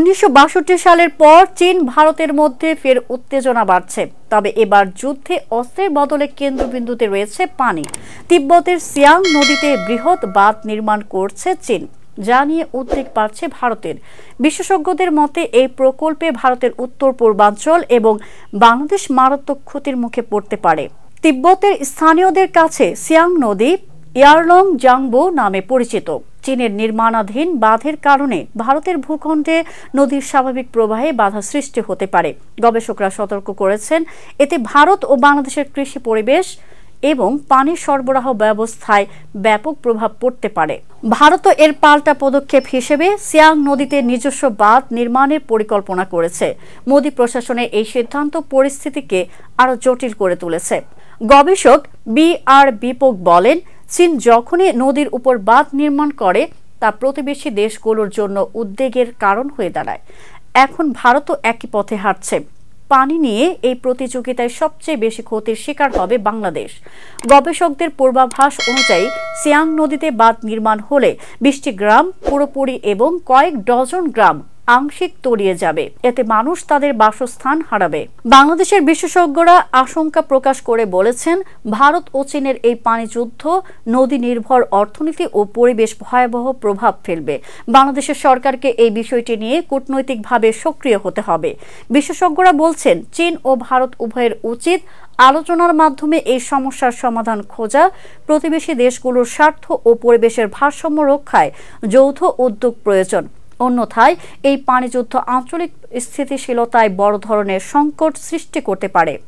1962 সালের পর চীন ভারতের মধ্যে ফের উত্তেজনা বাড়ছে। তবে এবার যুদ্ধে অস্ত্রের বদলে কেন্দ্রবিন্দুতে রয়েছে পানি। তিব্বতের সিয়াং নদীতে বৃহৎ বাঁধ নির্মাণ করছে চীন, যা নিয়ে উদ্বেগ বাড়ছে ভারতের। বিশেষজ্ঞদের মতে এই প্রকল্পে ভারতের উত্তর পূর্বাঞ্চল এবং বাংলাদেশ মারাত্মক ক্ষতির মুখে পড়তে পারে। তিব্বতের স্থানীয়দের কাছে সিয়াং নদী ইয়ারলং জাংবো নামে পরিচিত। চীনের নির্মাণাধীন বাঁধের কারণে ভারতের ভূখণ্ডে নদীর স্বাভাবিক প্রবাহে বাধা সৃষ্টি হতে পারে। গবেষকরা সতর্ক করেছেন, এতে ভারত ও বাংলাদেশের কৃষি পরিবেশ এবং পানি সরবরাহ ব্যবস্থায় ব্যাপক প্রভাব পড়তে পারে। ভারতও এর পাল্টা পদক্ষেপ হিসেবে সিয়াং নদীতে নিজস্ব বাঁধ নির্মাণের পরিকল্পনা করেছে। মোদী প্রশাসনের এই সিদ্ধান্ত পরিস্থিতিকে আরও জটিল করে তুলেছে। গবেষক বি.আর. বিপক বলেন, চীন যখনই নদীর উপর বাঁধ নির্মাণ করে তা প্রতিবেশী দেশগুলোর জন্য উদ্বেগের কারণ হয়ে দাঁড়ায়। এখন ভারতও একই পথে হাঁটছে। পানি নিয়ে এই প্রতিযোগিতায় সবচেয়ে বেশি ক্ষতির শিকার হবে বাংলাদেশ। গবেষকদের পূর্বাভাস অনুযায়ী সিয়াং নদীতে বাঁধ নির্মাণ হলে 20টি গ্রাম পুরোপুরি এবং কয়েক ডজন গ্রাম আংশিক তলিয়ে যাবে। এতে মানুষ তাদের বাসস্থান হারাবে। বাংলাদেশের বিশেষজ্ঞরা আশঙ্কা প্রকাশ করে বলেছেন, ভারত ও চীনের এই পানি যুদ্ধ নদী নির্ভর অর্থনীতি ও পরিবেশ ভয়াবহ প্রভাব ফেলবে। বাংলাদেশের সরকারকে এই বিষয়টি নিয়ে কূটনৈতিকভাবে সক্রিয় হতে হবে। বিশেষজ্ঞরা বলছেন, চীন ও ভারত উভয়ের উচিত আলোচনার মাধ্যমে এই সমস্যার সমাধান খোঁজা। প্রতিবেশী দেশগুলোর স্বার্থ ও পরিবেশের ভারসাম্য রক্ষায় যৌথ উদ্যোগ প্রয়োজন। অন্যথায় এই পানিযুদ্ধ আঞ্চলিক স্থিতিশীলতায় বড় ধরনের সংকট সৃষ্টি করতে পারে।